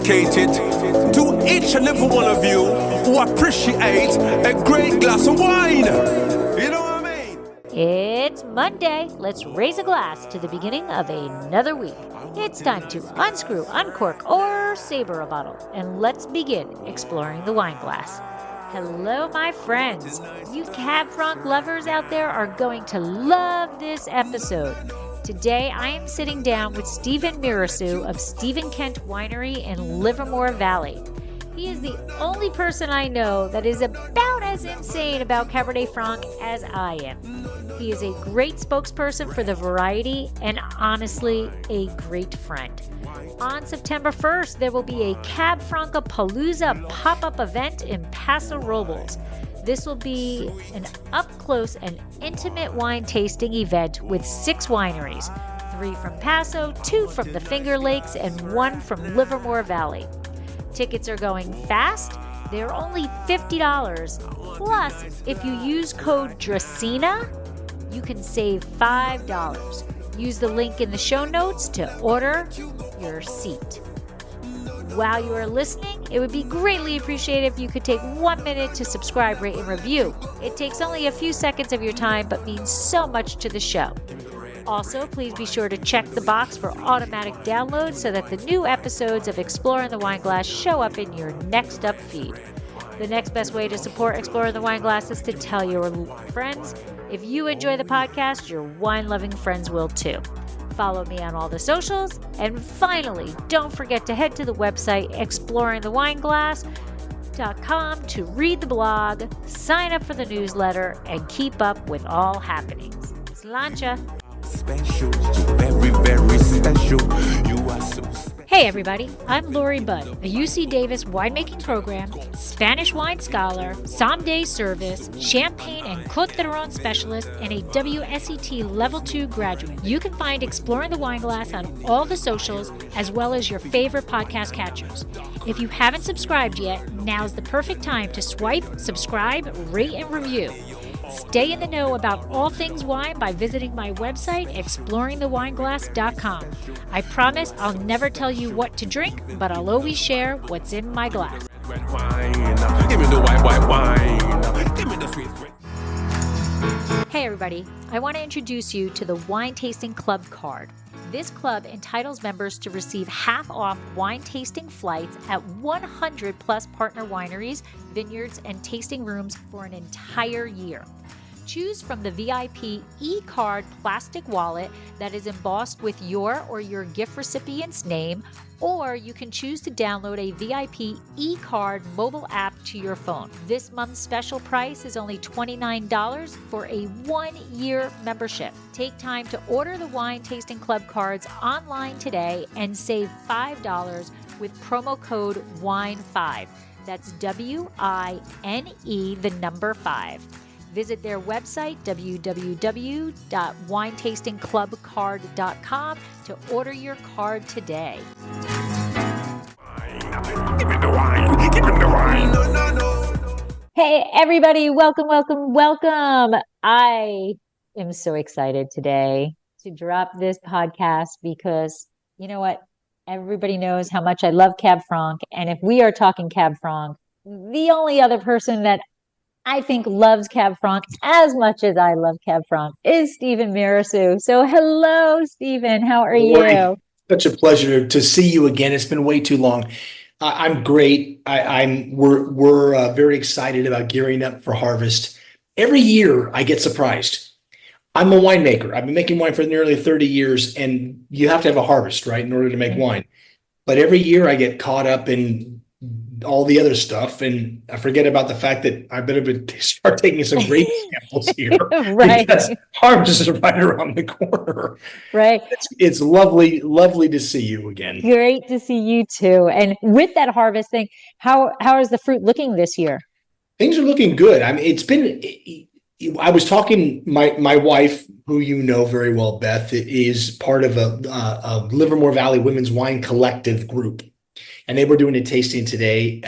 dedicated to each and every one of you who appreciate a great glass of wine. You know what I mean? It's Monday. Let's raise a glass to the beginning of another week. It's time to unscrew, uncork, or saber a bottle, and let's begin exploring the wine glass. Hello, my friends. You Cab Franc lovers out there are going to love this episode. Today, I am sitting down with Stephen Mirasu of Stephen Kent Winery in Livermore Valley. He is the only person I know that is about as insane about Cabernet Franc as I am. He is a great spokesperson for the variety and honestly, a great friend. On September 1st, there will be a Cab Franc Palooza pop-up event in Paso Robles. This will be an up-close and intimate wine tasting event with 6 wineries, 3 from Paso, 2 from the Finger Lakes, and 1 from Livermore Valley. Tickets are going fast. They're only $50. Plus, if you use code DRACENA, you can save $5. Use the link in the show notes to order your seat. While you are listening, it would be greatly appreciated if you could take 1 minute to subscribe, rate, and review. It takes only a few seconds of your time, but means so much to the show. Also, please be sure to check the box for automatic downloads so that the new episodes of Exploring the Wine Glass show up in your next up feed. The next best way to support Exploring the Wine Glass is to tell your friends. If you enjoy the podcast, your wine-loving friends will too. Follow me on all the socials. And finally, don't forget to head to the website exploringthewineglass.com to read the blog, sign up for the newsletter, and keep up with all happenings. Sláinte! Special, very, very special. You are so special. Hey everybody, I'm Lori Budd, a UC Davis winemaking program, Spanish wine scholar, sommelier service, champagne and Côte d'Aron specialist, and a WSET Level 2 graduate. You can find Exploring the Wine Glass on all the socials as well as your favorite podcast catchers. If you haven't subscribed yet, now's the perfect time to swipe, subscribe, rate, and review. Stay in the know about all things wine by visiting my website, exploringthewineglass.com. I promise I'll never tell you what to drink, but I'll always share what's in my glass. Red wine, give me the white wine, give me the sweet. Hey everybody, I want to introduce you to the Wine Tasting Club card. This club entitles members to receive half off wine tasting flights at 100 plus partner wineries, vineyards, and tasting rooms for an entire year. Choose from the VIP e-card plastic wallet that is embossed with your or your gift recipient's name, or you can choose to download a VIP e-card mobile app to your phone. This month's special price is only $29 for a 1-year membership. Take time to order the Wine Tasting Club cards online today and save $5 with promo code WINE5. That's WINE, the number 5. Visit their website, www.winetastingclubcard.com, to order your card today. Give me the wine, give me the wine. No, no, no. Hey, everybody. Welcome, welcome, welcome. I am so excited today to drop this podcast because, you know what? Everybody knows how much I love Cab Franc. And if we are talking Cab Franc, the only other person that I think loves Cab Franc as much as I love Cab Franc is Stephen Mirasu. So hello, Stephen. How are you? Such a pleasure to see you again. It's been way too long. I'm great. We're very excited about gearing up for harvest. Every year I get surprised. I'm a winemaker. I've been making wine for nearly 30 years, and you have to have a harvest, right, in order to make wine. But every year I get caught up in all the other stuff, and I forget about the fact that I better start taking some grape samples here. Right. Because harvest is right around the corner. Right. It's lovely to see you again. Great to see you too. And with that harvest thing, how is the fruit looking this year? Things are looking good. I mean, I was talking, my wife, who you know very well, Beth, is part of a Livermore Valley Women's Wine Collective group. And they were doing a tasting today,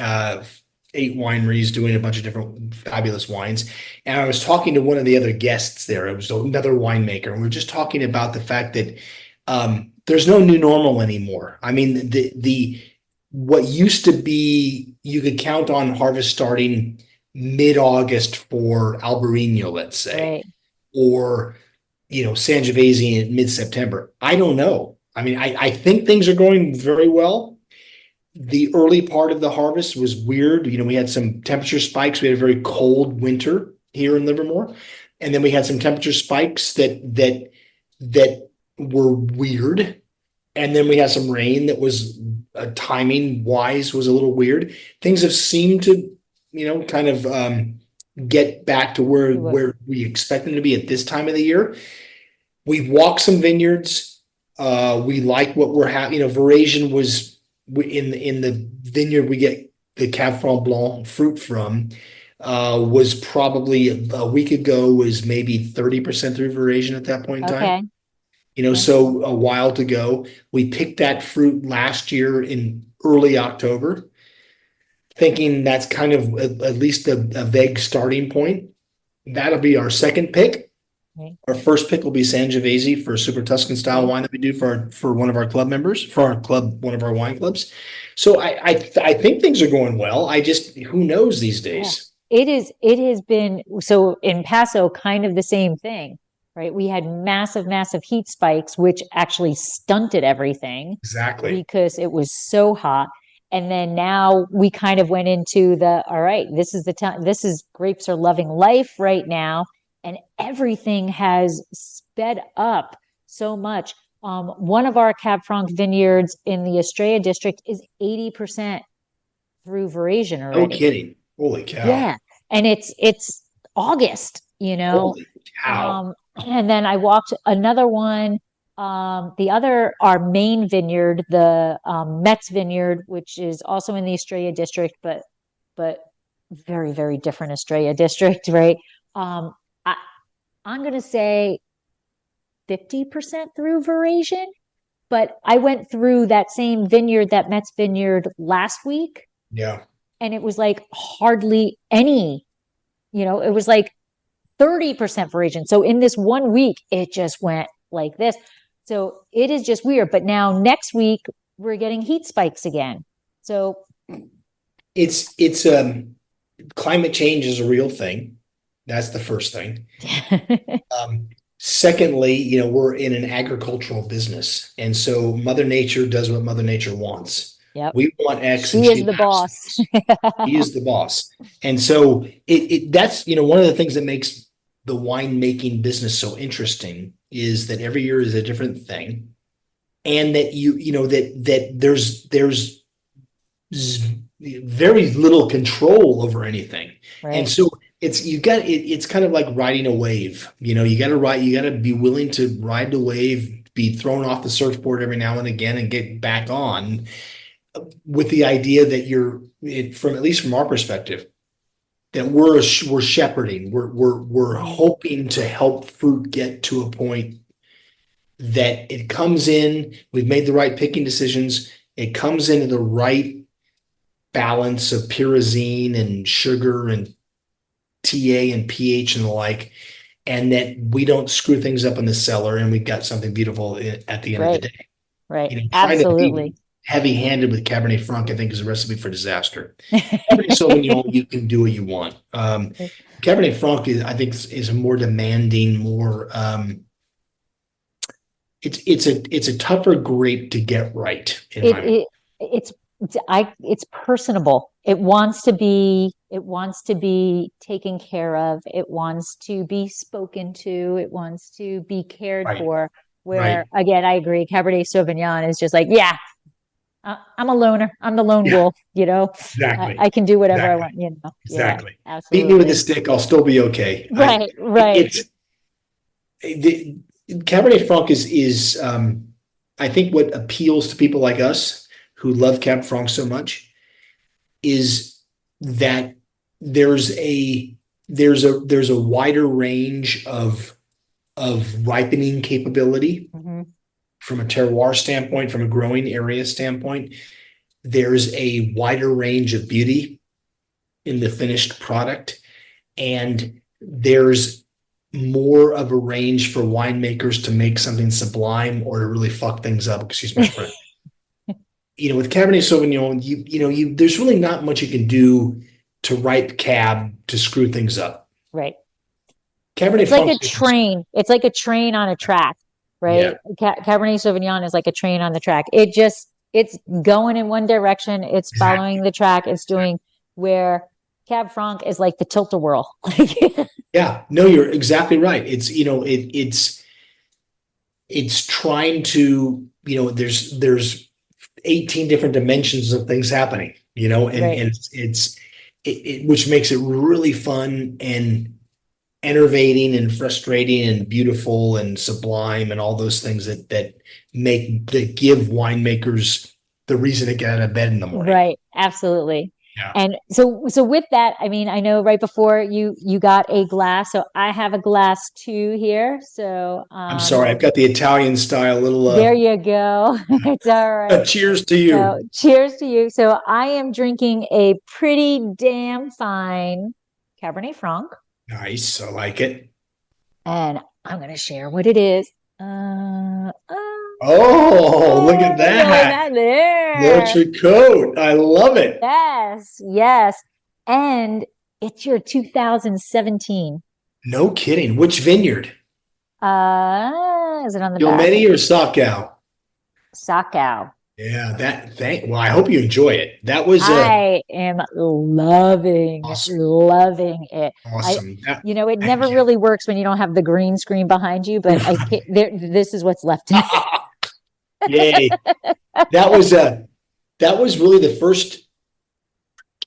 8 wineries doing a bunch of different fabulous wines. And I was talking to one of the other guests there. It was another winemaker. And we were just talking about the fact that there's no new normal anymore. I mean, the what used to be, you could count on harvest starting mid-August for Albarino, let's say, Right. or, Sangiovese in mid-September. I don't know. I mean, I think things are going very well. The early part of the harvest was weird. We had some temperature spikes. We had a very cold winter here in Livermore. And then we had some temperature spikes that were weird. And then we had some rain that was timing wise was a little weird. Things have seemed to, kind of get back to where we expect them to be at this time of the year. We've walked some vineyards. We like what we're having. Veraison was in the vineyard we get the Cab Franc Blanc fruit from. Was probably a week ago was maybe 30% through veraison at that point in time. Okay. So a while to go. We picked that fruit last year in early October, thinking that's kind of at least a vague starting point. That'll be our second pick. Okay. Our first pick will be Sangiovese for a Super Tuscan style wine that we do for one of our club members, for our club, one of our wine clubs. So I think things are going well. Who knows these days? Yeah. It has been, so in Paso, kind of the same thing, right? We had massive, massive heat spikes, which actually stunted everything. Exactly. Because it was so hot. And then now we kind of went into all right, this is the time, grapes are loving life right now. And everything has sped up so much. One of our Cab Franc vineyards in the Estrella district is 80% through veraison already. No kidding. Holy cow. Yeah. And it's August, Holy cow. And then I walked another one, our main vineyard, the Metz vineyard, which is also in the Estrella district, but very, very different Estrella district, right? I'm going to say 50% through veraison, but I went through that same vineyard, that Metz vineyard last week. Yeah. And it was like hardly any, it was like 30% veraison. So in this 1 week, it just went like this. So it is just weird. But now next week, we're getting heat spikes again. So it's climate change is a real thing. That's the first thing. Secondly, we're in an agricultural business. And so Mother Nature does what Mother Nature wants. Yep. We want X. She is the boss. He is the boss. And so that's, one of the things that makes the winemaking business so interesting is that every year is a different thing. And that that there's very little control over anything. Right. And so it's kind of like riding a wave. You got to be willing to ride the wave, be thrown off the surfboard every now and again and get back on, with the idea that at least from our perspective, that we're shepherding, we're hoping to help fruit get to a point that it comes in, we've made the right picking decisions, it comes into the right balance of pyrazine and sugar and TA and pH and the like, and that we don't screw things up in the cellar and we've got something beautiful at the end of the day. Right. Absolutely. Heavy-handed with Cabernet Franc, I think, is a recipe for disaster. Cabernet Sauvignon, you can do what you want. Cabernet Franc, I think, is a more demanding, more. It's a tougher grape to get right. It's personable. It wants to be taken care of. It wants to be spoken to. It wants to be cared for. Where again, I agree. Cabernet Sauvignon is just like, yeah. I'm a loner. I'm the lone wolf, Exactly. I can do whatever I want, Exactly. Yeah, absolutely. Beat me with a stick, I'll still be okay. Right. The Cabernet Franc is I think what appeals to people like us who love Cab Franc so much is that there's a wider range of ripening capability. Mm-hmm. From a terroir standpoint, from a growing area standpoint, there's a wider range of beauty in the finished product, and there's more of a range for winemakers to make something sublime or to really fuck things up. Excuse my friend. with Cabernet Sauvignon, there's really not much you can do to ripe cab to screw things up. Right. Cabernet It's like Franc, a train. It's like a train on a track, yeah, right? Cabernet Sauvignon is like a train on the track. It's going in one direction. It's exactly. following the track. It's doing where Cab Franc is like the tilt-a-whirl. Yeah, no, you're exactly right. It's trying to, there's 18 different dimensions of things happening, and Right. which makes it really fun and enervating and frustrating and beautiful and sublime and all those things that give winemakers the reason to get out of bed in the morning. Right, absolutely. Yeah. And so with that, I mean, I know right before you got a glass, so I have a glass too here. So I'm sorry, I've got the Italian style little there you go. It's all right. cheers to So you. cheers to you. So I am drinking a pretty damn fine Cabernet Franc, Nice, I like it. and I'm gonna share what it is. Oh, look at Look at that. that there. Notre Cote. I love it. Yes, yes. And it's your 2017. No kidding. Which vineyard? Is it on the back? Gilmedi or Sockau? Sakau. Yeah, well, I hope you enjoy it. That was I am awesome. loving it. I, Awesome. it never Thank you. really works when you don't have the green screen behind you, but this is what's left. Yay. That was really the first,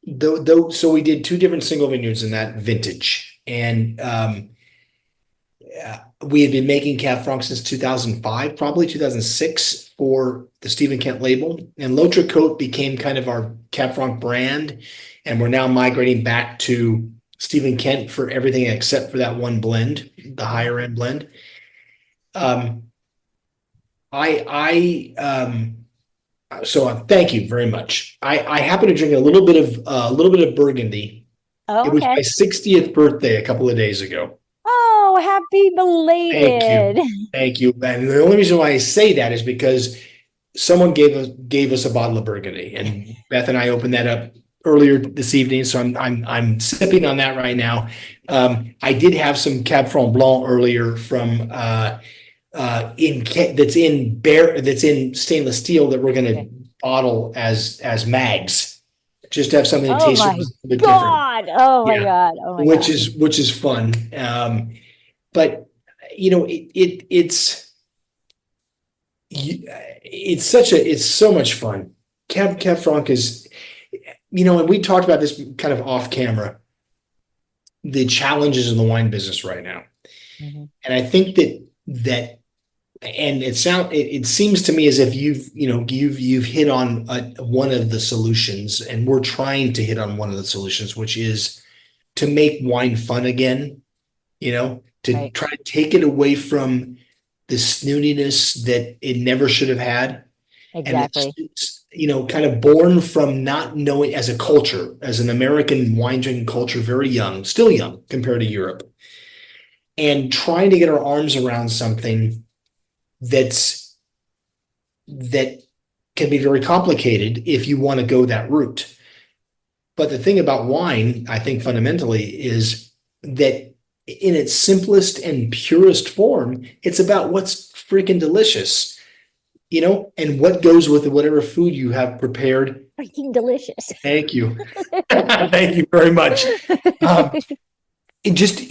though, so we did two different single vineyards in that vintage. And we had been making Cab Franc since 2005, probably 2006 for the Stephen Kent label. And L'Autre Cote became kind of our Cab Franc brand. And we're now migrating back to Stephen Kent for everything except for that one blend, the higher end blend. So thank you very much. I happen to drink a little bit of Burgundy. Oh, It was okay. my 60th birthday a couple of days ago. Oh, happy Thank you. belated. Thank you. And the only reason why I say that is because someone gave us a bottle of Burgundy, and Beth and I opened that up earlier this evening. So I'm sipping on that right now. I did have some Cab Franc Blanc earlier from that's in stainless steel that we're going to Okay. bottle as mags, just to have something that Oh tastes a my little bit different. God. Oh my Yeah, God. Oh my which God. is fun. But it's so much fun. Cab Franc is, and we talked about this kind of off camera, the challenges in the wine business right now. Mhm. And I think that and it seems to me as if you've hit on one of the solutions, and we're trying to hit on one of the solutions, which is to make wine fun again, to Right. try to take it away from the snootiness that it never should have had. And Exactly. it's kind of born from not knowing, as a culture, as an American wine drinking culture, very young, still young compared to Europe, and trying to get our arms around something that can be very complicated if you want to go that route. But the thing about wine, I think fundamentally, is that in its simplest and purest form, it's about what's freaking delicious, and what goes with whatever food you have prepared. Freaking delicious. Thank you. Thank you very much. It just,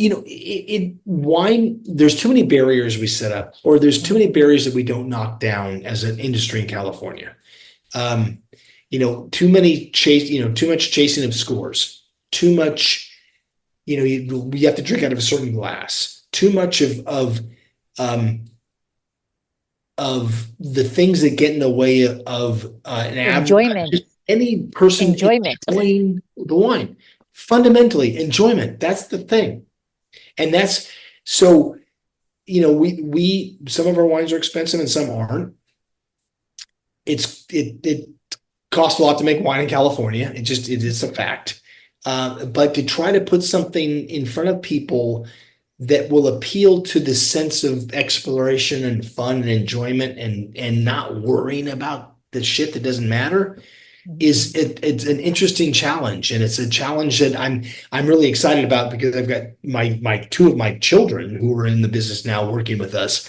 wine, there's too many barriers we set up, or there's too many barriers that we don't knock down as an industry in California. Too much chasing of scores, too much, you have to drink out of a certain glass, too much of the things that get in the way of an Enjoyment. just any person Enjoyment. enjoying the wine. Fundamentally, enjoyment. That's the thing. And that's so, we some of our wines are expensive and some aren't. It costs a lot to make wine in California. It is a fact. But to try to put something in front of people that will appeal to the sense of exploration and fun and enjoyment, and not worrying about the shit that doesn't matter it's an interesting challenge, and it's a challenge that I'm really excited about because I've got my two of my children who are in the business now working with us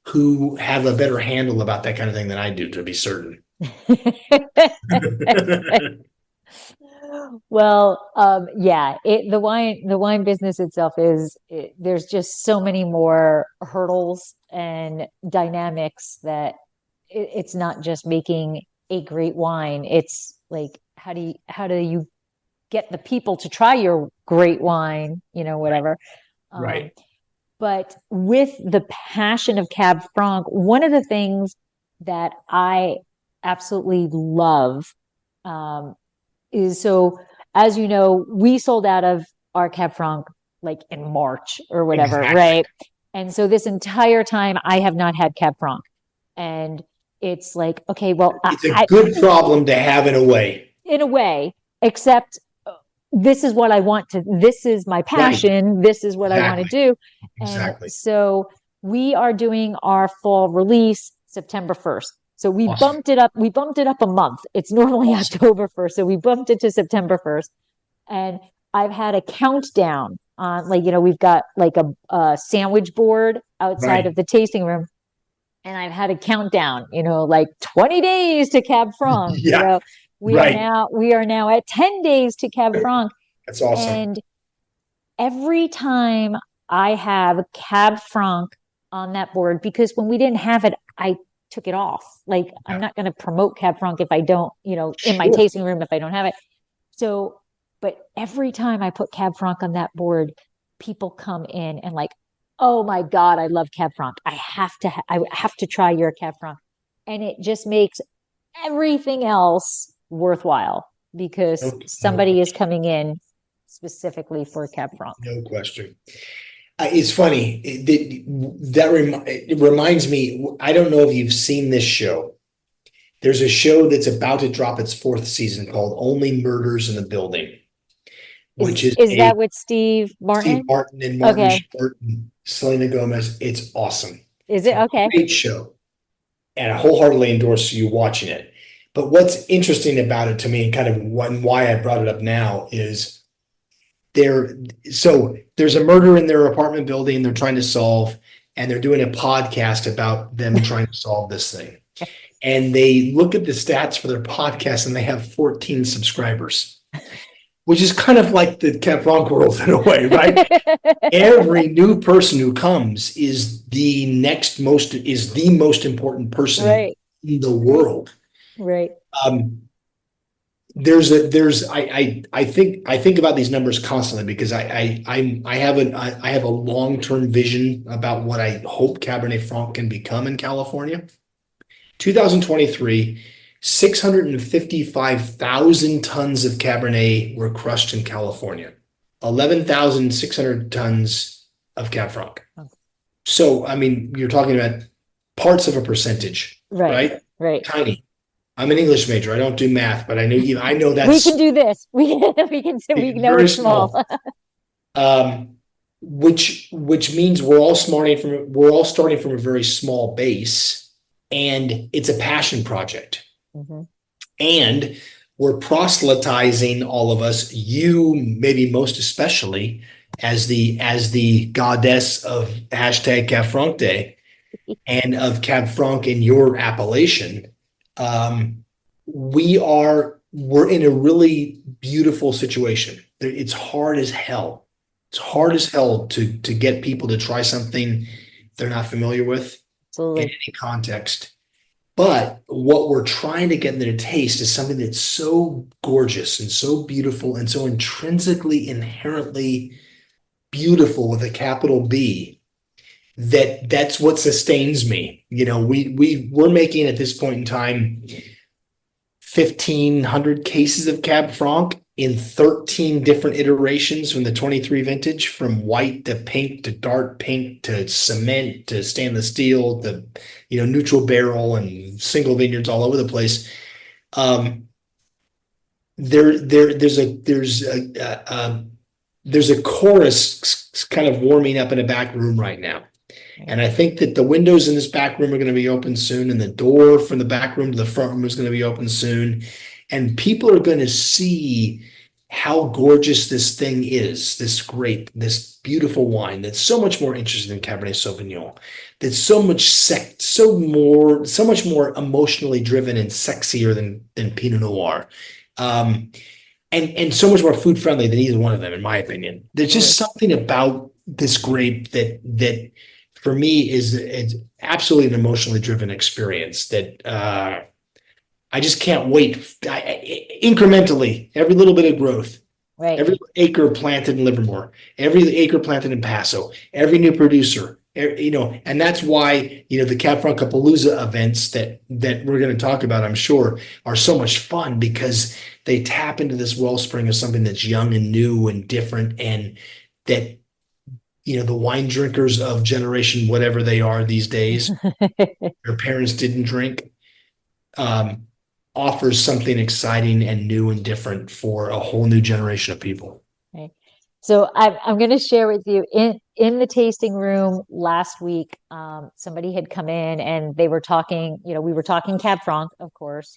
who have a better handle about that kind of thing than I do, to be certain. Well, yeah, the wine business itself there's just so many more hurdles and dynamics that it's not just making a great wine. It's like, how do you get the people to try your great wine, whatever. Right. But with the passion of Cab Franc, one of the things that I absolutely love, is so, as you know, we sold out of our Cab Franc like in March or whatever, Exactly. right? And so this entire time I have not had Cab Franc. And it's like, okay, well, It's a good problem to have in a way. In a way, except this is what I want to, this is my passion. Right. This is what I want to do. Exactly. And so we are doing our fall release September 1st. So we bumped it up. We bumped it up a month. It's normally October 1st. So we bumped it to September 1st. And I've had a countdown on, like, we've got like a sandwich board outside of the tasting room. And I've had a countdown, like 20 days to Cab Franc. Yeah. We are now at 10 days to Cab Franc. That's awesome. And every time I have Cab Franc on that board, because when we didn't have it, I took it off. Like, I'm not going to promote Cab Franc if I don't, in my tasting room, if I don't have it. So, but every time I put Cab Franc on that board, people come in and like, oh my God, I love Cab Franc. I have to try your Cab Franc. And it just makes everything else worthwhile because somebody is coming in specifically for Cab Franc. No question. It's funny. It reminds me, I don't know if you've seen this show. There's a show that's about to drop its 4th season called Only Murders in the Building. Is that with Steve Martin? Steve Martin and Martin Short and Selena Gomez. It's awesome. Is it? Okay. Great show. And I wholeheartedly endorse you watching it. But what's interesting about it to me, and kind of why I brought it up now, is there's a murder in their apartment building they're trying to solve, and they're doing a podcast about them trying to solve this thing. And they look at the stats for their podcast and they have 14 subscribers, which is kind of like the Cab Franc world in a way, right? Every new person who comes is the most important person in the world. Right. I think about these numbers constantly because I have a long-term vision about what I hope Cabernet Franc can become in California. 2023, 655,000 tons of Cabernet were crushed in California. 11,600 tons of Cab Franc. So, I mean, you're talking about parts of a percentage, right? Right. Tiny. I'm an English major. I don't do math, but I know that's. We can do this. We know it's small. Which means we're all starting from a very small base, and it's a passion project. Mm-hmm. And we're proselytizing, all of us, you maybe most especially, as the goddess of hashtag Cab Franc Day and of Cab Franc in your appellation. We're in a really beautiful situation. It's hard as hell. It's hard as hell to get people to try something they're not familiar with. Absolutely. In any context. But what we're trying to get them to taste is something that's so gorgeous and so beautiful and so intrinsically, inherently beautiful with a capital B, that's what sustains me. We're making at this point in time 1,500 cases of Cab Franc in 13 different iterations from the 23 vintage, from white to pink to dark pink to cement to stainless steel to neutral barrel and single vineyards all over the place. There's a chorus kind of warming up in a back room right now. And I think that the windows in this back room are going to be open soon, and the door from the back room to the front room is going to be open soon. And people are going to see how gorgeous this thing is, this grape, this beautiful wine that's so much more interesting than Cabernet Sauvignon, that's so much more emotionally driven and sexier than Pinot Noir. And so much more food friendly than either one of them, in my opinion. There's just something about this grape that for me is it's absolutely an emotionally driven experience that I just can't wait. Incrementally, every little bit of growth, Right. every acre planted in Livermore, every acre planted in Paso, every new producer, and that's why, the Cab Franc Palooza events that we're going to talk about, I'm sure, are so much fun because they tap into this wellspring of something that's young and new and different, and that, the wine drinkers of generation, whatever they are these days, their parents didn't drink, offers something exciting and new and different for a whole new generation of people. Right. So I'm going to share with you in the tasting room last week. Somebody had come in and they were talking. We were talking Cab Franc, of course.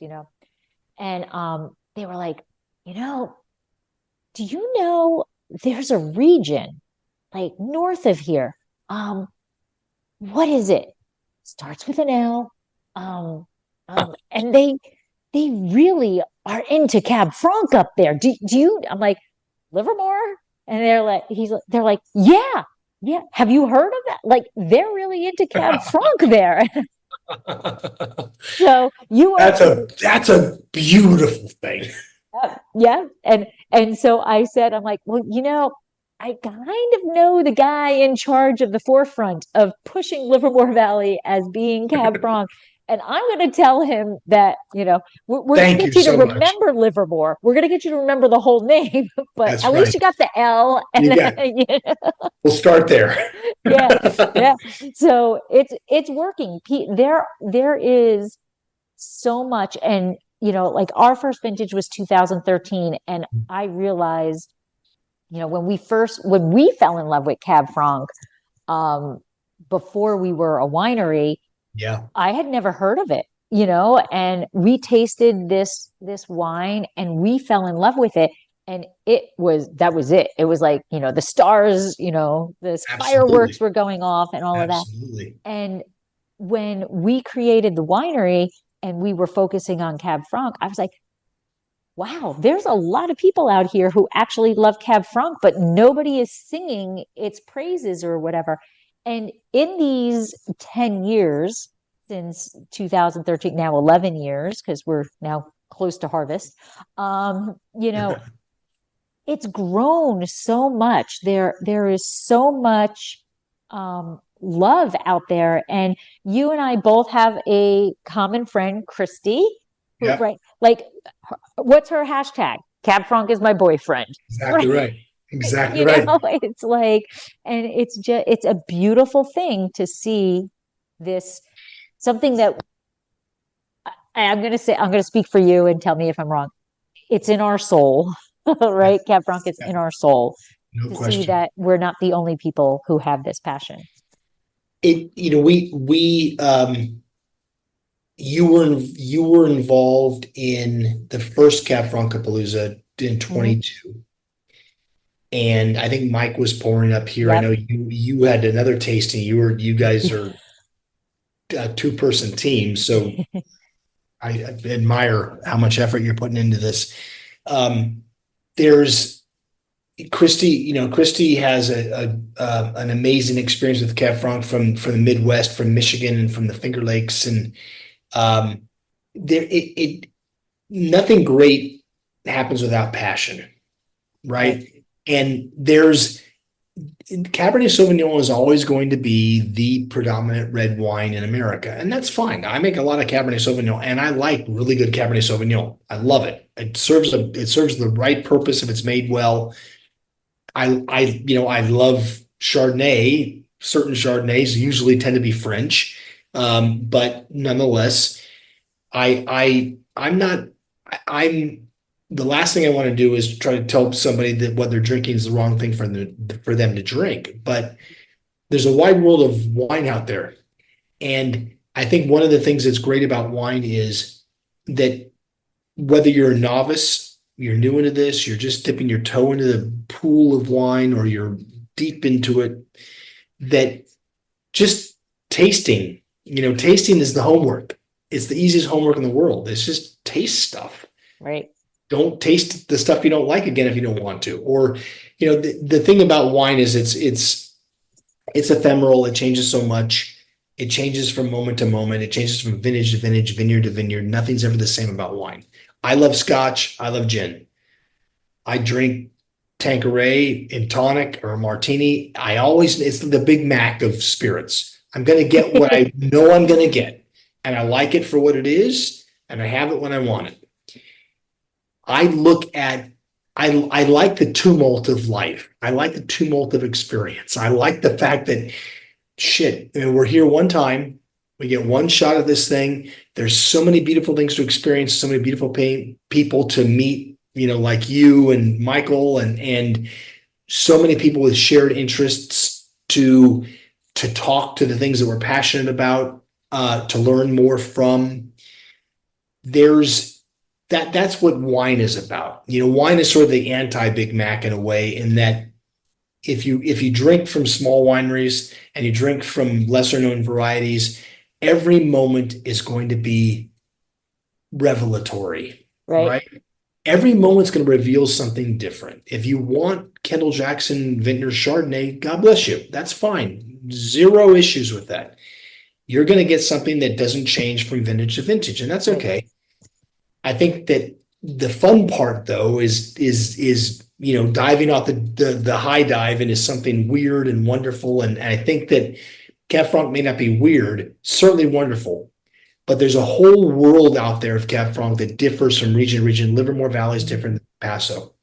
And they were like, do you know there's a region like north of here? What is it? Starts with an L. And they really are into Cab Franc up there. Do you? I'm like, Livermore? And they're like, yeah. Have you heard of that? Like, they're really into Cab Franc there. So you are. That's a beautiful thing. Yeah. And so I said, I'm like, well, I kind of know the guy in charge of the forefront of pushing Livermore Valley as being Cab Franc. And I'm going to tell him that, we're going to get you to remember Livermore. We're going to get you to remember the whole name, but at least you got the L. And we'll start there. Yeah. So it's working. There is so much. And, like our first vintage was 2013. And I realized, when we fell in love with Cab Franc, before we were a winery, I had never heard of it, and we tasted this wine and we fell in love with it. And that was it. It was like, the stars, the fireworks were going off and all of that. And when we created the winery and we were focusing on Cab Franc, I was like, wow, there's a lot of people out here who actually love Cab Franc, but nobody is singing its praises or whatever. And in these 10 years, since 2013, now 11 years, because we're now close to harvest, it's grown so much. There is so much love out there. And you and I both have a common friend, Christy, who, right? Like, what's her hashtag? Cab Franc is my boyfriend. Exactly right. Exactly right. It's like, and it's a beautiful thing to see this, something that I'm going to speak for you and tell me if I'm wrong. It's in our soul, right? Cab Franc is in our soul. No question. See that we're not the only people who have this passion. You were involved in the first Cab Franc Palooza in 22. And I think Mike was pouring up here. Yep. I know you had another tasting. You guys are a 2-person team, so I admire how much effort you're putting into this. There's Christy. Christy has an amazing experience with Cab Franc from the Midwest, from Michigan, and from the Finger Lakes, and nothing great happens without passion, right? And there's Cabernet Sauvignon is always going to be the predominant red wine in America, and that's fine. I make a lot of Cabernet Sauvignon, and I like really good Cabernet Sauvignon. I love it. It serves the right purpose if it's made well. I love Chardonnay. Certain Chardonnays usually tend to be French, but nonetheless, the last thing I want to do is try to tell somebody that what they're drinking is the wrong thing for them to drink. But there's a wide world of wine out there. And I think one of the things that's great about wine is that whether you're a novice, you're new into this, you're just dipping your toe into the pool of wine, or you're deep into it, that just tasting is the homework. It's the easiest homework in the world. It's just taste stuff. Right. Don't taste the stuff you don't like again if you don't want to. Or, the thing about wine is it's ephemeral. It changes so much. It changes from moment to moment. It changes from vintage to vintage, vineyard to vineyard. Nothing's ever the same about wine. I love Scotch. I love gin. I drink Tanqueray in tonic or martini. It's the Big Mac of spirits. I'm going to get what I know I'm going to get. And I like it for what it is. And I have it when I want it. I like the tumult of life. I like the tumult of experience. I like the fact that we're here one time. We get one shot of this thing. There's so many beautiful things to experience, so many beautiful people to meet, like you and Michael and so many people with shared interests to talk to the things that we're passionate about, to learn more from. That's what wine is about. Wine is sort of the anti-Big Mac in a way, in that if you drink from small wineries and you drink from lesser known varieties, every moment is going to be revelatory, right? Every moment's going to reveal something different. If you want Kendall Jackson Vintner Chardonnay, God bless you. That's fine. Zero issues with that. You're going to get something that doesn't change from vintage to vintage, and that's okay. I think that the fun part, though, is diving off the high dive into something weird and wonderful. And I think that Cab Franc may not be weird, certainly wonderful, but there's a whole world out there of Cab Franc that differs from region to region. Livermore Valley is different than Paso,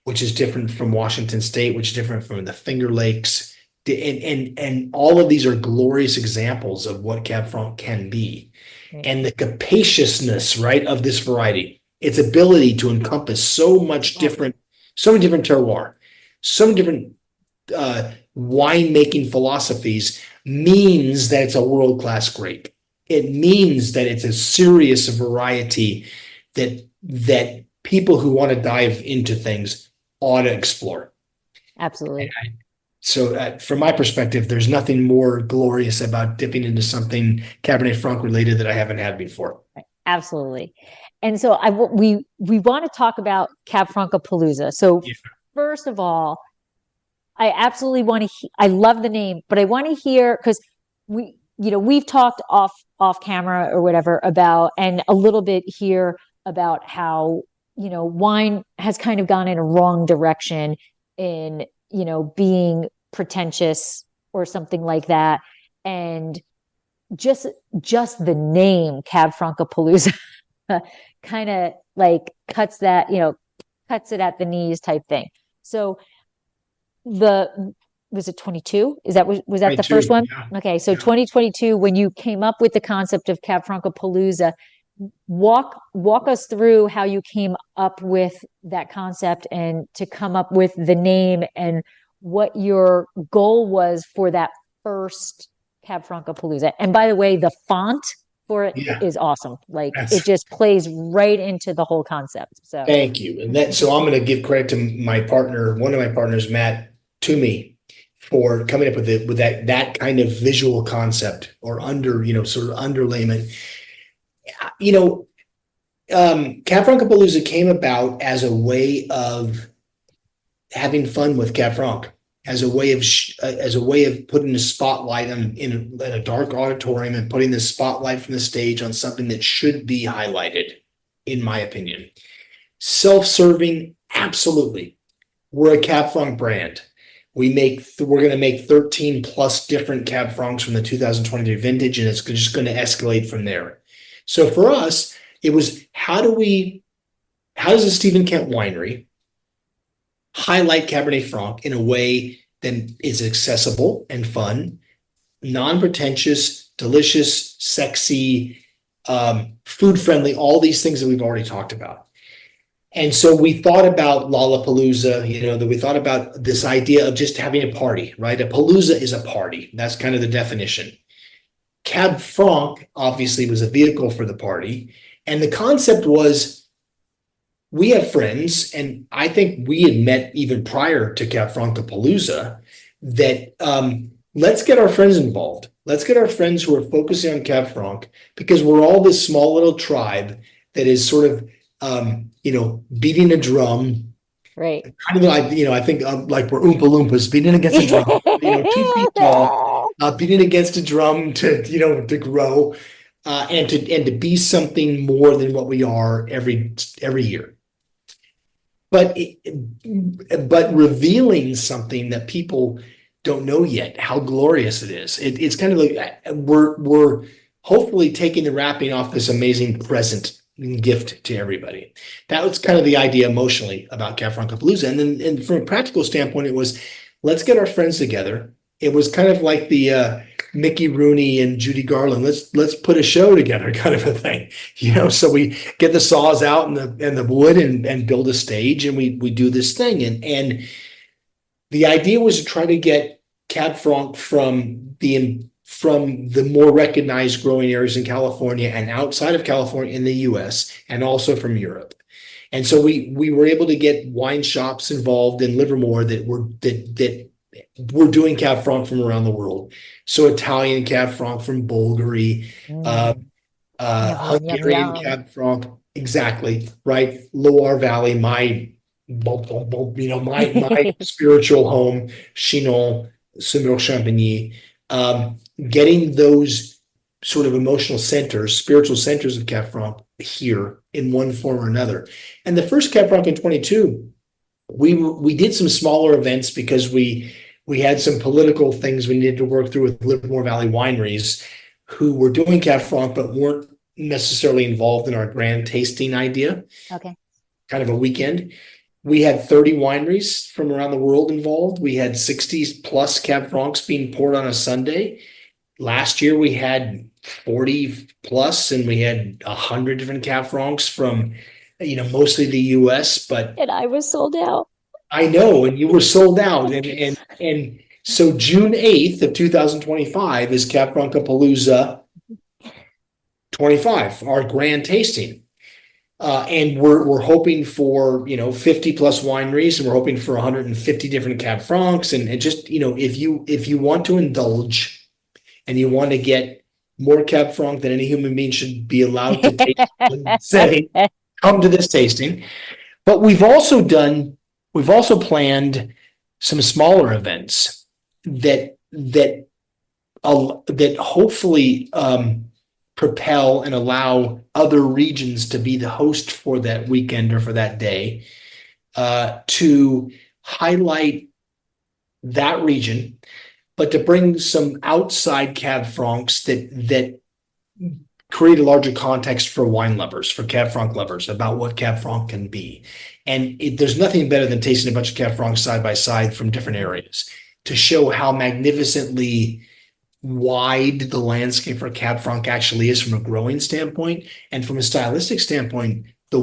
which is different from Washington State, which is different from the Finger Lakes. And all of these are glorious examples of what Cab Franc can be. And the capaciousness, right, of this variety, its ability to encompass so many different terroir, so many different winemaking philosophies, means that it's a world-class grape. It means that it's a serious variety that people who want to dive into things ought to explore. Absolutely. So from my perspective, there's nothing more glorious about dipping into something Cabernet Franc related that I haven't had before. Absolutely. And so we want to talk about Cab Franc Palooza. So first of all, I absolutely want to, I love the name, but I want to hear, because we've talked off camera or whatever about, and a little bit here about how, wine has kind of gone in a wrong direction in, being pretentious or something like that. And just the name Cab Franc Palooza kind of like cuts it at the knees type thing. So was it 22? Was that the first one? Yeah. Okay. So 2022, when you came up with the concept of Cab Franc Palooza, walk us through how you came up with that concept and to come up with the name, and what your goal was for that first Cab Franc Palooza. And by the way, the font for it is awesome. It just plays right into the whole concept. So thank you. And so I'm going to give credit to my partner, one of my partners, Matt Toomey, for coming up with that kind of visual concept, or sort of underlayment. Cab Franc Palooza came about as a way of having fun with Cab Franc, as a way of putting the spotlight in a dark auditorium and putting the spotlight from the stage on something that should be highlighted, in my opinion. Self-serving, absolutely. We're a Cab Franc brand. We're going to make 13 plus different Cab Francs from the 2023 vintage, and it's just going to escalate from there. So for us, it was how does a Stephen Kent winery highlight Cabernet Franc in a way that is accessible and fun, non-pretentious, delicious, sexy, food friendly, all these things that we've already talked about. And so we thought about Lollapalooza, that we thought about this idea of just having a party, right? A palooza is a party. That's kind of the definition. Cab Franc obviously was a vehicle for the party. And the concept was we have friends, and I think we had met even prior to Cab Franc Palooza, that let's get our friends involved. Let's get our friends who are focusing on Cab Franc, because we're all this small little tribe that is sort of beating a drum, Right. kind of like, I think like we're Oompa Loompas beating against a drum, 2 feet tall, beating against a drum to grow, and to be something more than what we are every year. But revealing something that people don't know yet, how glorious it is. It's kind of like we're hopefully taking the wrapping off this amazing present gift to everybody. That was kind of the idea emotionally about Cab Franc Palooza. And from a practical standpoint, it was, let's get our friends together. It was kind of like the Mickey Rooney and Judy Garland, let's put a show together kind of a thing. So we get the saws out and the wood and build a stage, and we do this thing. And the idea was to try to get Cab Franc from the more recognized growing areas in California and outside of California in the US, and also from Europe. And so we were able to get wine shops involved in Livermore that were doing Cab Franc from around the world. So Italian Cab Franc from Bulgari, Hungarian Cab Franc, exactly, right? Loire Valley, my spiritual home, Chinon, Semur-Champigny. Getting those sort of emotional centers, spiritual centers of Cab Franc here in one form or another. And the first Cab Franc in 22, we did some smaller events because we had some political things we needed to work through with Livermore Valley wineries who were doing Cab Franc but weren't necessarily involved in our grand tasting idea. Okay. Kind of a weekend. We had 30 wineries from around the world involved. We had 60 plus Cab Francs being poured on a Sunday. Last year we had 40 plus, and we had 100 different Cab Francs from, mostly the US, but. And I was sold out. I know, and you were sold out. And so June 8th of 2025 is Cab Franc Palooza 25, our grand tasting. And we're hoping for 50 plus wineries, and we're hoping for 150 different Cab Francs, and just if you want to indulge and you want to get more Cab Franc than any human being should be allowed to taste, say, come to this tasting. But we've also planned some smaller events that hopefully propel and allow other regions to be the host for that weekend or for that day, to highlight that region, but to bring some outside Cab Francs that create a larger context for wine lovers, for Cab Franc lovers, about what Cab Franc can be. And there's nothing better than tasting a bunch of Cab Francs side by side from different areas to show how magnificently wide the landscape for Cab Franc actually is from a growing standpoint, and from a stylistic standpoint, the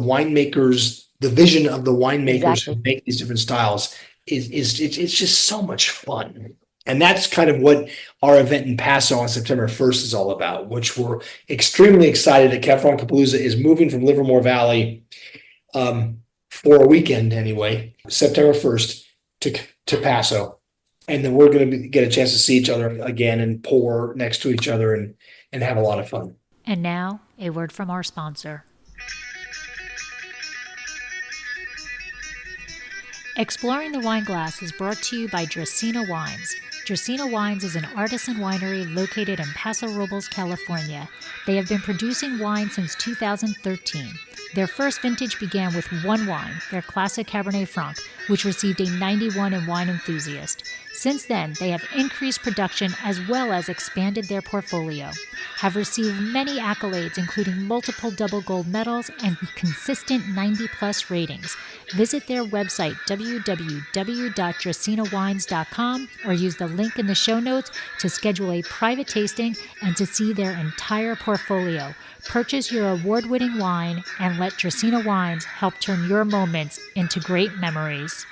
vision of the winemakers who make these different styles it's just so much fun. And that's kind of what our event in Paso on September 1st is all about, which we're extremely excited that Cab Franc Palooza is moving from Livermore Valley for a weekend anyway, September 1st to Paso. And then we're going to get a chance to see each other again and pour next to each other and have a lot of fun. And now, a word from our sponsor. Exploring the Wine Glass is brought to you by Dracaena Wines. Dracaena Wines is an artisan winery located in Paso Robles, California. They have been producing wine since 2013. Their first vintage began with one wine, their classic Cabernet Franc, which received a 91 in Wine Enthusiast. Since then, they have increased production as well as expanded their portfolio, have received many accolades, including multiple double gold medals and consistent 90-plus ratings. Visit their website, www.dracinawines.com, or use the link in the show notes to schedule a private tasting and to see their entire portfolio. Purchase your award-winning wine and let Dracaena Wines help turn your moments into great memories.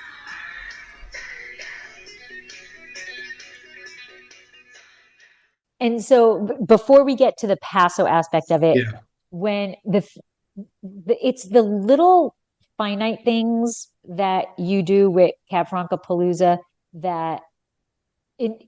And so before we get to the Paso aspect of it, Yeah. when it's the little finite things that you do with Cab Franc Palooza that it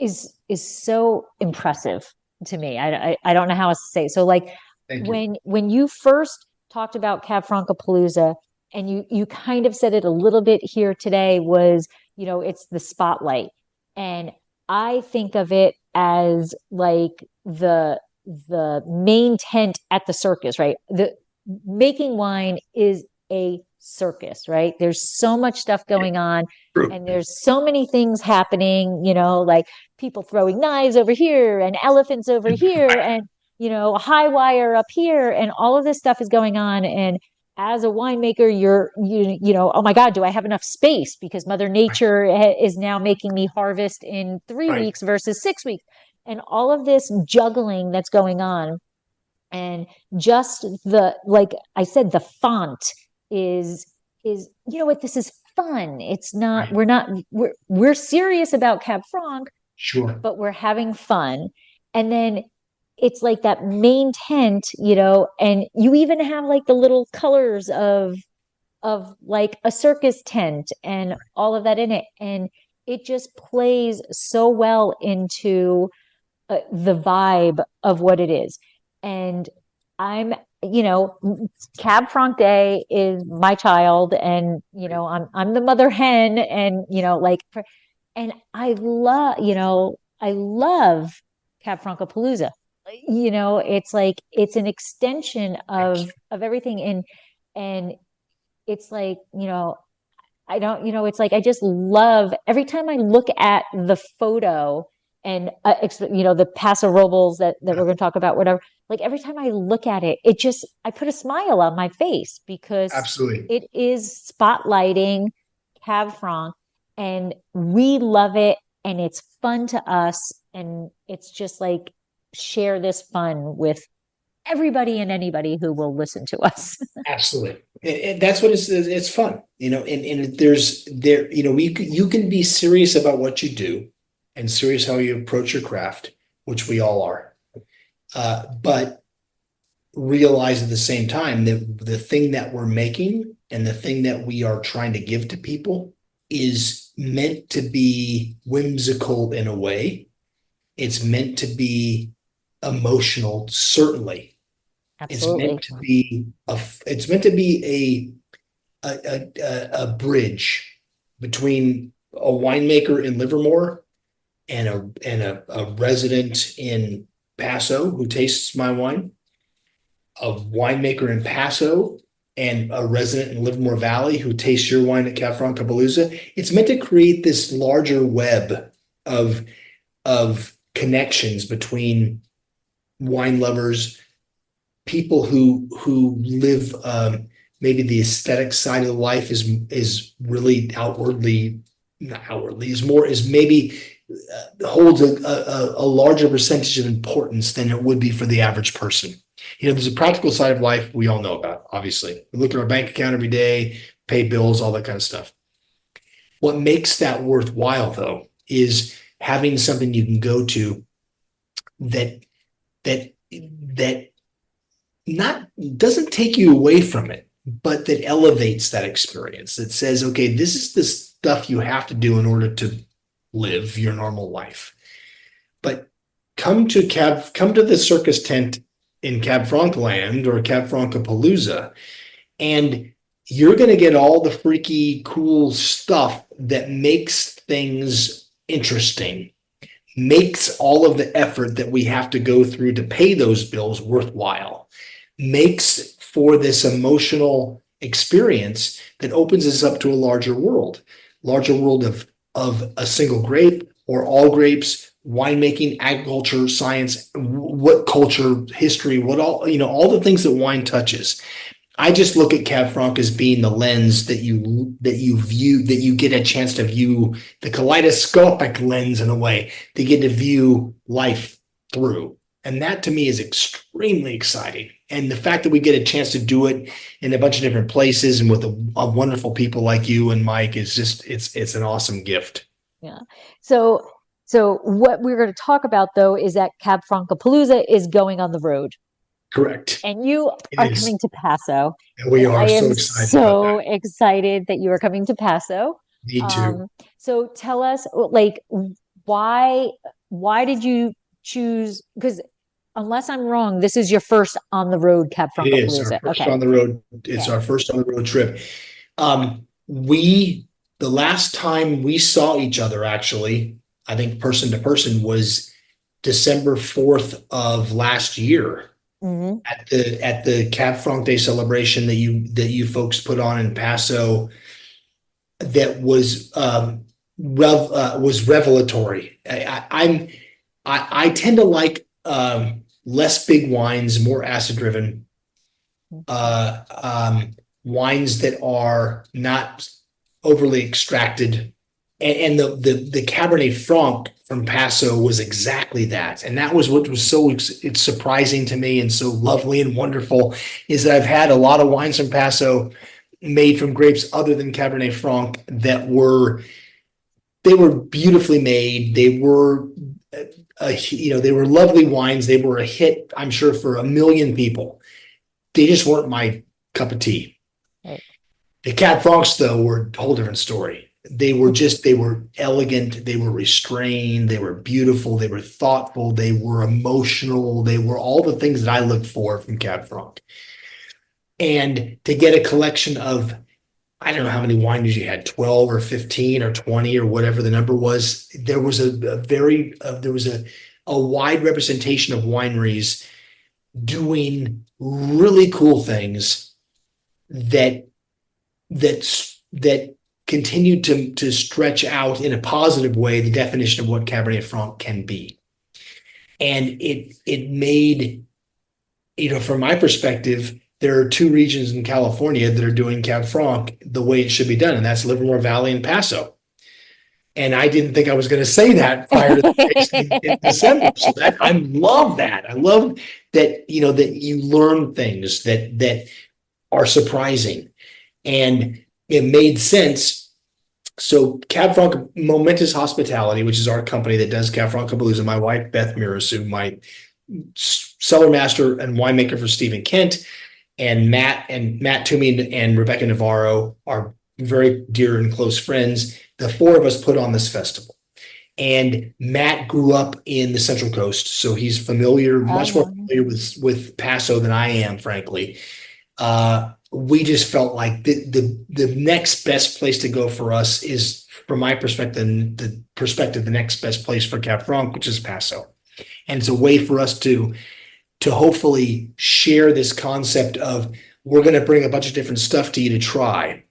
is so impressive to me. I don't know how else to say it. So like Thank you. when you first talked about Cab Franc Palooza, and you kind of said it a little bit here today, was, it's the spotlight. And I think of it as like the main tent at the circus, right? The making wine is a circus, right? There's so much stuff going on, True. and there's so many things happening, like people throwing knives over here and elephants over here and a high wire up here, and all of this stuff is going on. And as a winemaker, oh my God, do I have enough space? Because Mother Nature is now making me harvest in 3 Right. weeks versus 6 weeks. And all of this juggling that's going on. And just like I said, the font is, what, this is fun. It's not, Right. we're serious about Cab Franc, Sure. but we're having fun. And then it's like that main tent, and you even have like the little colors of like a circus tent and all of that in it. And it just plays so well into the vibe of what it is. And I'm, Cab Franc Day is my child, and I'm the mother hen, and and I love Cab Franc Palooza. It's like it's an extension Thank you. of everything, and it's like, I don't, it's like I just love every time I look at the photo and the Paso Robles that we're going to talk about, whatever. Like every time I look at it, I put a smile on my face because Absolutely. it is spotlighting Cab Franc, and we love it, and it's fun to us, and it's just like share this fun with everybody and anybody who will listen to us. Absolutely. And that's what it's fun, and you can be serious about what you do and serious how you approach your craft, which we all are. But realize at the same time that the thing that we're making and the thing that we are trying to give to people is meant to be whimsical in a way. It's meant to be emotional, certainly. Absolutely. It's meant to be a bridge between a winemaker in Livermore and a resident in Paso who tastes my wine, a winemaker in Paso and a resident in Livermore Valley who tastes your wine at Cab Franc Palooza. It's meant to create this larger web of connections between wine lovers, people who live maybe the aesthetic side of life is really is maybe holds a larger percentage of importance than it would be for the average person. There's a practical side of life we all know about, obviously. We look at our bank account every day, pay bills, all that kind of stuff. What makes that worthwhile, though, is having something you can go to that not doesn't take you away from it, but that elevates that experience, that says, okay, this is the stuff you have to do in order to live your normal life. But come to the circus tent in Cab Franc land or Cab Franc Palooza, and you're going to get all the freaky cool stuff that makes things interesting, makes all of the effort that we have to go through to pay those bills worthwhile, makes for this emotional experience that opens us up to a larger world of a single grape or all grapes, winemaking, agriculture, science, what culture, history, what all, all the things that wine touches. I just look at Cab Franc as being the lens that you get a chance to view, the kaleidoscopic lens in a way to get to view life through. And that to me is extremely exciting. And the fact that we get a chance to do it in a bunch of different places and with a wonderful people like you and Mike is just, it's an awesome gift. Yeah. So what we're going to talk about though is that Cab Franc Palooza is going on the road. Correct. And you are coming to Paso. And we are I so am excited so about that. excited that you are coming to Paso. Me too. So tell us, like, why did you choose? Because unless I'm wrong, this is your first on the road Cab It Franc is our Palooza. first Okay. on the road. It's Okay. our first on the road trip. The last time we saw each other, actually, I think person to person was December 4th of last year Mm-hmm. at the Cab Franc Day celebration that you folks put on in Paso. That was was revelatory. I tend to like less big wines, more acid driven wines that are not overly extracted. And the Cabernet Franc from Paso was exactly that. And that was what was so it's surprising to me and so lovely and wonderful is that I've had a lot of wines from Paso made from grapes other than Cabernet Franc that they were beautifully made. They were they were lovely wines. They were a hit, I'm sure, for a million people. They just weren't my cup of tea. Right. The Cab Francs, though, were a whole different story. They were elegant, they were restrained, they were beautiful, they were thoughtful, they were emotional, they were all the things that I look for from Cab Franc. And to get a collection of, I don't know how many wineries you had, 12 or 15 or 20 or whatever the number was, there was a wide representation of wineries doing really cool things that continued to stretch out in a positive way the definition of what Cabernet Franc can be. And it made, from my perspective, there are two regions in California that are doing Cab Franc the way it should be done, and that's Livermore Valley and Paso. And I didn't think I was going to say that prior to the tasting in December. So I love that. I love that, that you learn things that are surprising. And it made sense. So Cab Franc Momentous Hospitality, which is our company that does Cab Franc Palooza, my wife, Beth Mirasu, my cellar master and winemaker for Stephen Kent, and Matt Toomey and Rebecca Navarro are very dear and close friends. The four of us put on this festival. And Matt grew up in the Central Coast, so he's much more familiar with Paso than I am, frankly. We just felt like the next best place to go for us is, from my perspective, the next best place for Cab Franc, which is Paso. And it's a way for us to hopefully share this concept of, we're going to bring a bunch of different stuff to you to try.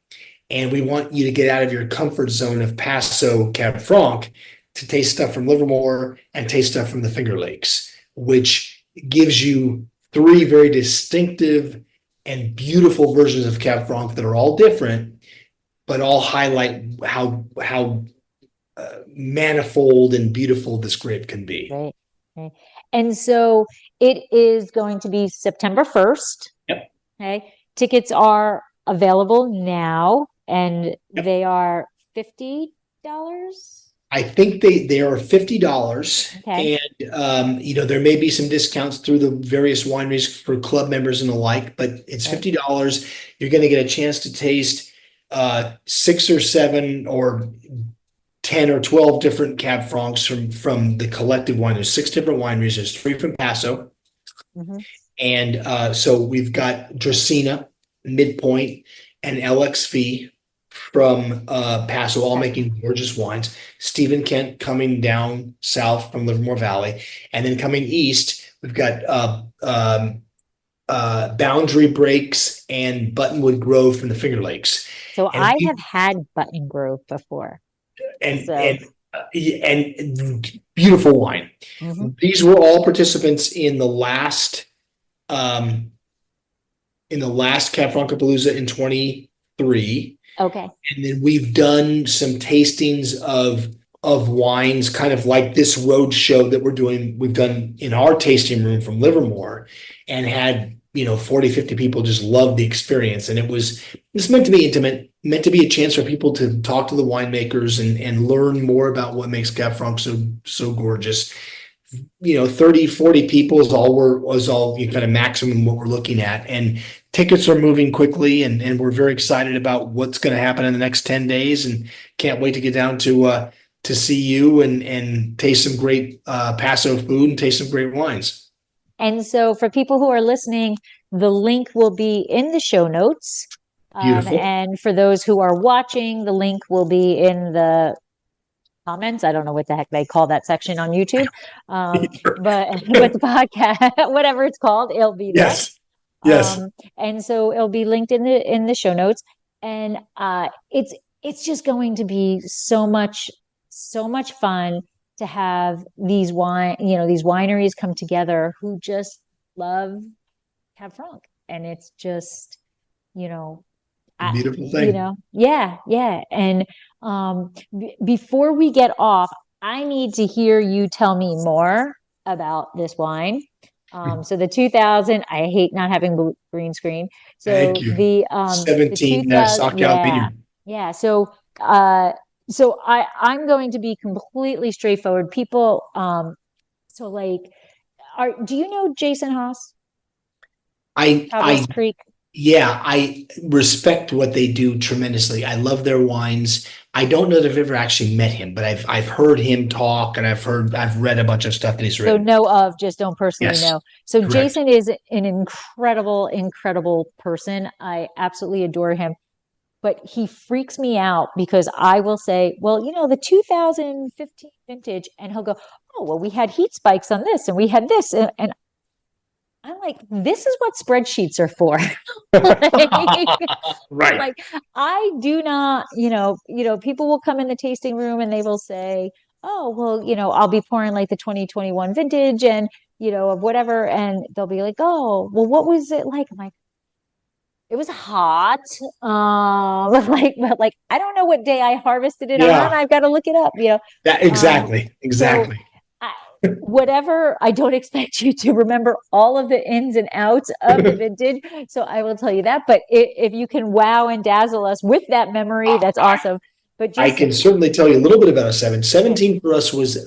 And we want you to get out of your comfort zone of Paso Cab Franc to taste stuff from Livermore and taste stuff from the Finger Lakes, which gives you three very distinctive and beautiful versions of Cab Franc that are all different, but all highlight how manifold and beautiful this grape can be. Right. Okay. And so it is going to be September 1st. Yep. Okay. Tickets are available now, and Yep. they are $50. I think they are $50. Okay. And there may be some discounts through the various wineries for club members and the like, but it's $50. You're going to get a chance to taste 6 or 7 or 10 or 12 different Cab Francs from the collective wine. There's 6 different wineries. There's 3 from Paso. Mm-hmm. And so we've got Dracaena, Midpoint, and LXV from Paso, all making gorgeous wines. Stephen Kent coming down south from Livermore Valley. And then coming east, we've got Boundary Breaks and Buttonwood Grove from the Finger Lakes. So I have had Button Grove before. and So, and beautiful wine. mhm. These were all participants in the last Cab Franc Palooza in 23. Okay. And then we've done some tastings of wines, kind of like this road show that we've done in our tasting room from Livermore, and had 40, 50 people just love the experience. And it's meant to be intimate, meant to be a chance for people to talk to the winemakers and learn more about what makes Cab Franc so gorgeous. 30, 40 people was all kind of maximum what we're looking at. And tickets are moving quickly, and we're very excited about what's going to happen in the next 10 days, and can't wait to get down to see you and taste some great Paso food and taste some great wines. And so for people who are listening, the link will be in the show notes. Beautiful. And for those who are watching, the link will be in the comments. I don't know what the heck they call that section on YouTube. But the podcast, whatever it's called, it'll be there. Yes. Yes. And so it'll be linked in the show notes. And it's just going to be so much fun to have these wineries come together who just love Cab Franc. And it's just, Beautiful thing. Yeah. And before we get off, I need to hear you tell me more about this wine. So the 2000, I hate not having green screen. So Thank you. the 17 Sock yeah. So I'm going to be completely straightforward. People, so like, do you know Jason Haas? Cowboys Creek. Yeah, I respect what they do tremendously. I love their wines. I don't know that I've ever actually met him, but I've heard him talk, and I've read a bunch of stuff that he's written. So just don't personally know. So correct. Jason is an incredible person. I absolutely adore him, but he freaks me out because I will say, well, the 2015 vintage, and he'll go, oh, well, we had heat spikes on this, and we had this, and I'm like, this is what spreadsheets are for. Right. Like, I do not, people will come in the tasting room and they will say, oh, well, I'll be pouring like the 2021 vintage and, of whatever. And they'll be like, oh, well, what was it like? I'm like, it was hot. But I don't know what day I harvested it on. I've got to look it up, That, exactly. So, whatever, I don't expect you to remember all of the ins and outs of the vintage, so I will tell you that. But if you can wow and dazzle us with that memory, that's awesome. But I can certainly tell you a little bit about 17 for us was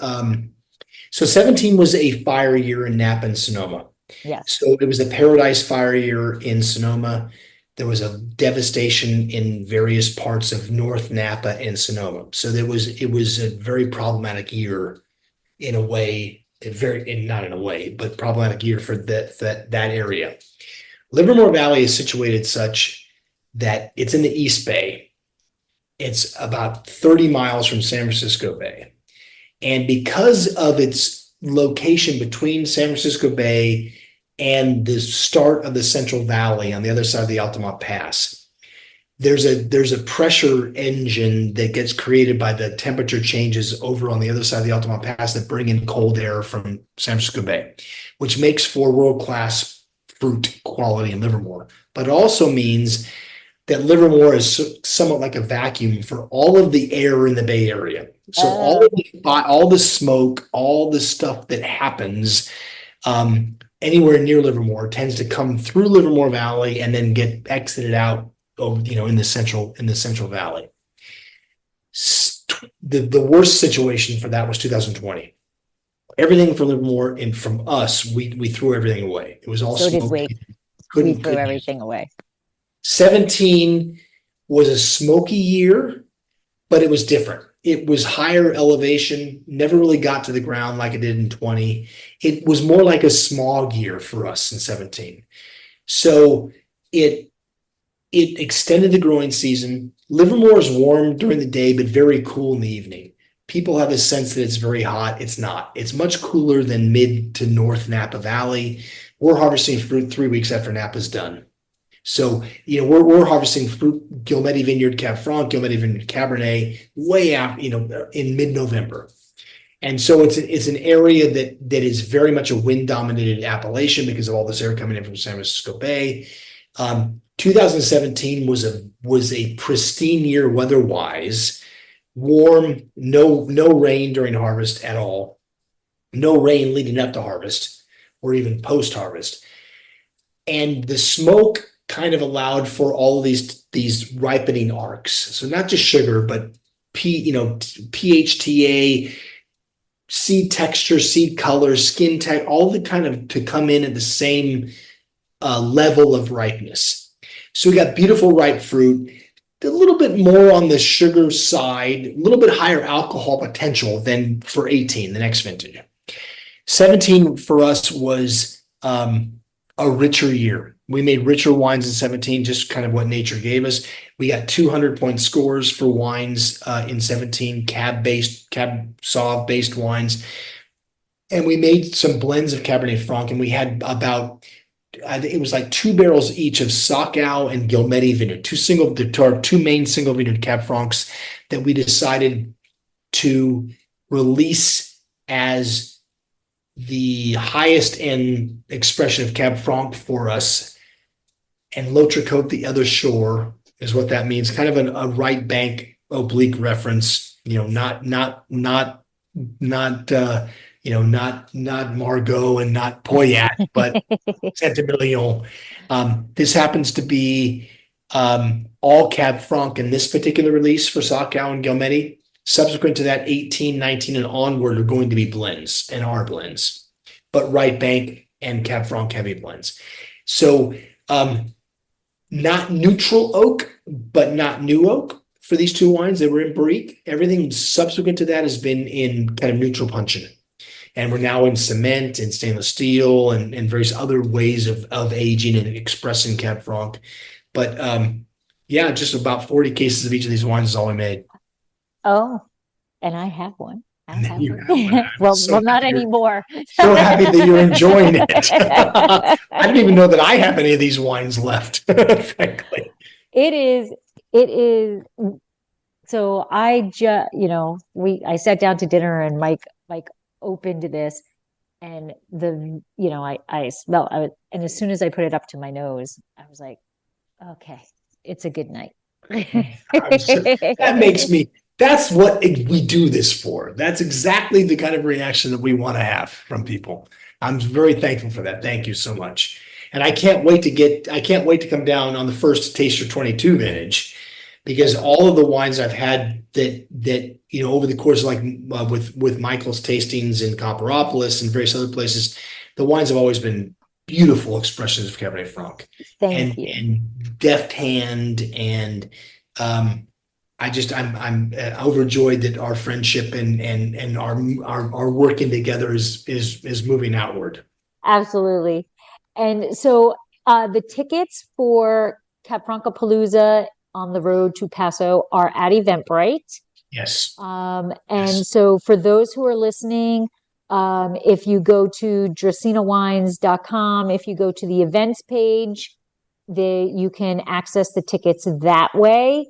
17 was a fire year in Napa and Sonoma. Yeah. So it was a paradise fire year in Sonoma. There was a devastation in various parts of North Napa and Sonoma. So it was a very problematic year. In a way, not in a way, but problematic year for that area. Livermore Valley is situated such that it's in the East Bay. It's about 30 miles from San Francisco Bay. And because of its location between San Francisco Bay and the start of the Central Valley on the other side of the Altamont Pass, there's a pressure engine that gets created by the temperature changes over on the other side of the Altamont Pass that bring in cold air from San Francisco Bay, which makes for world-class fruit quality in Livermore. But it also means that Livermore is somewhat like a vacuum for all of the air in the Bay Area. So all the smoke, all the stuff that happens anywhere near Livermore tends to come through Livermore Valley and then get exited out in the central valley. The worst situation for that was 2020. Everything from Livermore and from us, we threw everything away. It was all so smoky. we threw everything away. 17 was a smoky year, but it was different. It was higher elevation, never really got to the ground like it did in 20. It was more like a smog year for us in 17. So it extended the growing season. Livermore is warm during the day, but very cool in the evening. People have a sense that it's very hot. It's not. It's much cooler than mid to north Napa Valley. We're harvesting fruit 3 weeks after Napa's done. So, we're harvesting fruit, Gilmedi Vineyard Cab Franc, Gilmedi Vineyard Cabernet, way out, in mid-November. And so it's an area that is very much a wind-dominated appellation because of all this air coming in from San Francisco Bay. 2017 was a pristine year weather-wise, warm, no rain during harvest at all, no rain leading up to harvest or even post-harvest. And the smoke kind of allowed for all of these ripening arcs. So not just sugar, but PHTA, seed texture, seed color, skin tech, all the kind of to come in at the same level of ripeness. So we got beautiful ripe fruit, a little bit more on the sugar side, a little bit higher alcohol potential than for 18, the next vintage. 17 for us was a richer year. We made richer wines in 17, just kind of what nature gave us. We got 200-point scores for wines in 17, Cab Sauv-based wines. And we made some blends of Cabernet Franc, and we had about, I think it was like 2 barrels each of Sacau and Gilmedi Vineyard, two main single vineyard Cab Francs that we decided to release as the highest end expression of Cab Franc for us. And L'Autre the other shore is what that means. Kind of a right bank oblique reference, not Margot and not Pauillac, but Saint-Emilion. This happens to be all Cab Franc in this particular release for Sacau and Gilmedi. Subsequent to that, 18, 19, and onward are going to be blends and are blends, but right bank and Cab Franc heavy blends. So not neutral oak, but not new oak for these two wines. They were in barrique. Everything subsequent to that has been in kind of neutral puncheon. And we're now in cement and stainless steel and various other ways of aging and expressing Cab Franc. But just about 40 cases of each of these wines is all we made. Oh, and I have one. Well, not anymore. So happy that you're enjoying it. I don't even know that I have any of these wines left, frankly. It is. So I I sat down to dinner and Mike opened this and I smelled it. And as soon as I put it up to my nose, I was like, okay, it's a good night. That's what we do this for. That's exactly the kind of reaction that we want to have from people. I'm very thankful for that. Thank you so much. And I can't wait to come down on the first Taster 22 vintage, because all of the wines I've had that over the course of with Michael's tastings in Copperopolis and various other places, the wines have always been beautiful expressions of Cabernet Franc. Thank you. And deft hand and I'm overjoyed that our friendship and our working together is moving outward. Absolutely. And so the tickets for Cab Franc Palooza on the road to Paso are at Eventbrite. Yes. So for those who are listening, if you go to dracaenawines.com, if you go to the events page, you can access the tickets that way.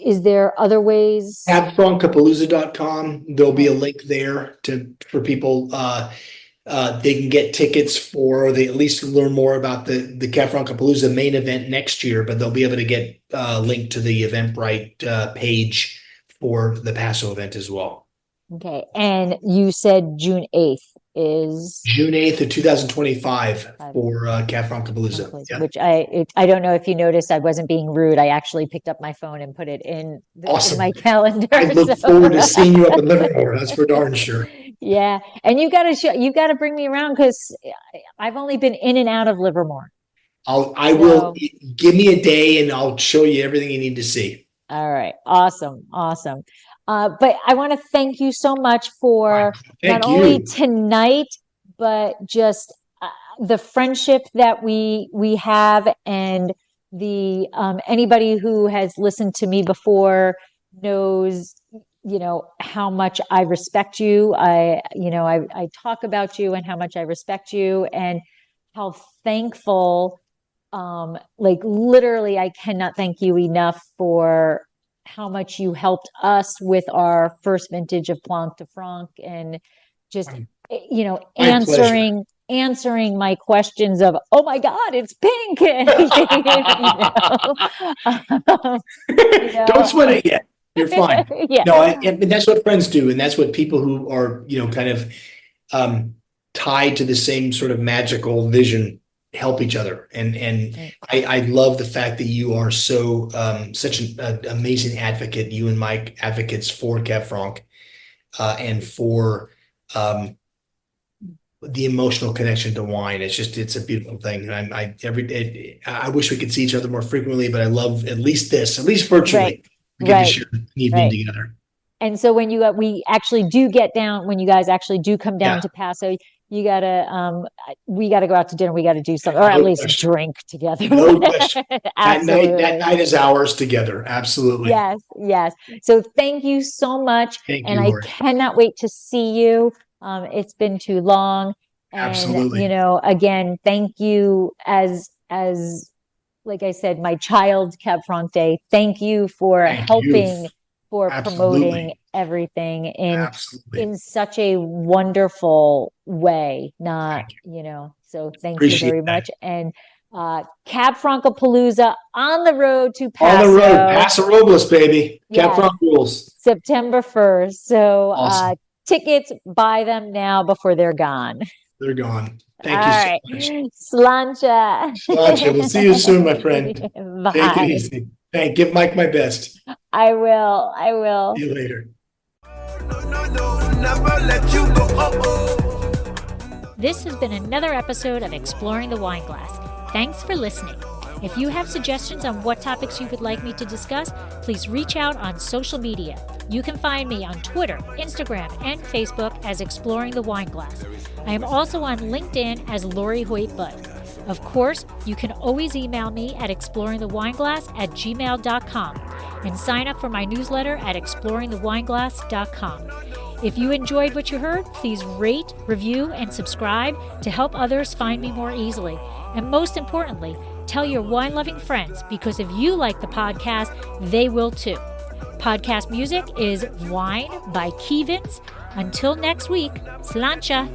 Is there other ways? Cabfrancapalooza.com. There'll be a link there for people. They can get tickets or they at least learn more about the Cab Franc Palooza main event next year, but they'll be able to get a link to the Eventbrite page for the Paso event as well. Okay. And you said June 8th is June 8th of 2025 for Cab Franc Palooza. Yeah. Which I don't know if you noticed, I wasn't being rude. I actually picked up my phone and put it in my calendar. I look forward to seeing you up in Livermore. That's for darn sure. Yeah. And you got to bring me around because I've only been in and out of Livermore. I will give me a day and I'll show you everything you need to see. All right. Awesome. But I want to thank you so much for not only tonight, but just the friendship that we have, and the anybody who has listened to me before knows how much I respect you. I talk about you and how much I respect you and how thankful Like literally, I cannot thank you enough for how much you helped us with our first vintage of Blanc de Franc and just, My pleasure. answering my questions of, oh my God, it's pink. Don't sweat it yet. You're fine. Yeah. No, and that's what friends do, and that's what people who are, kind of tied to the same sort of magical vision help each other. And I love the fact that you are so such an amazing advocate. You and Mike advocates for Cab Franc and for the emotional connection to wine. It's a beautiful thing. I wish we could see each other more frequently, but I love at least virtually. Right. We get to Right. share an evening Right. together. And so when we actually do get down, when you guys actually do come down Yeah. to Paso, we gotta go out to dinner. We got to do something, or at No least question. drink together. No question. That Absolutely. night is ours together. Absolutely. Yes, yes. So thank you so much. Thank And you, I Lori. cannot wait to see you. It's been too long. And, Absolutely. again, thank you as like I said, my child Cab Franc Day. Thank you for Thank you. helping, for Absolutely. promoting everything Absolutely. in such a wonderful way. Not, so thank you Appreciate very that. much. And Cab Franc Palooza on the road to On the road, Paso. Paso Robles, baby. Cab Yes. Franc rules. September 1st. So Awesome. tickets, buy them now before they're gone. They're gone. Thank All you right. so much. Sláinte. Sláinte. We'll see you soon, my friend. Take it Bye. easy. Give Mike my best. I will. See you later. No, never let you go. This has been another episode of Exploring the Wine Glass. Thanks for listening. If you have suggestions on what topics you would like me to discuss, please reach out on social media. You can find me on Twitter, Instagram, and Facebook as Exploring the Wine Glass. I am also on LinkedIn as Lori Hoyt Budd. Of course, you can always email me at exploringthewineglass@gmail.com and sign up for my newsletter at exploringthewineglass.com. If you enjoyed what you heard, please rate, review, and subscribe to help others find me more easily. And most importantly, tell your wine-loving friends, because if you like the podcast, they will too. Podcast music is Wine by Kevins. Until next week, sláinte.